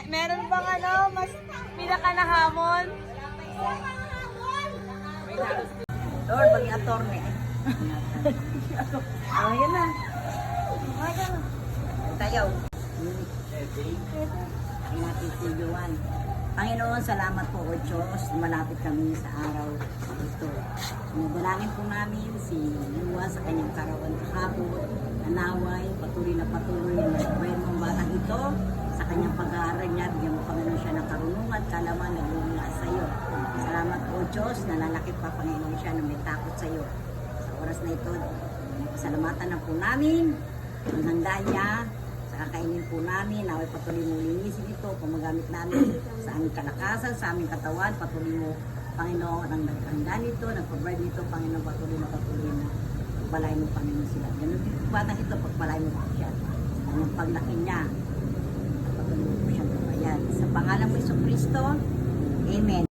Meron bang mas pinaka na hamon? Lord, mag-attorney. Oh, yan na. Tayo. Ay natin si Joan. Panginoon, salamat po o Diyos. Malapit kami sa araw ito. Dalangin po namin si Lua sa kanyang karawan kahapon. Nanaway, patuloy na ng batang ito sa kanyang pag-aaral niya. Bigyan mo Panginoon siya ng karunungan, kalaman, nagmumula sa iyo. Salamat po Diyos, nalalakit pa Panginoon siya na may takot sa iyo. Sa oras na ito, pasalamatan na po namin ang handa niya sa kakainin po namin. Naway patuloy mo linisin ito, pamagamit namin sa aming kalakasan, sa aming katawan. Patuloy mo, Panginoon, ang naghanda nito, nag-provide nito, Panginoon, patuloy mo. Pagbalay mo, Panginoon sila. Ganun din po batang ito, pagbalay mo po siya. Ang paglaki niya, patuloy mo po siyang kabayan. Sa pangalan mo, Jesucristo, Amen.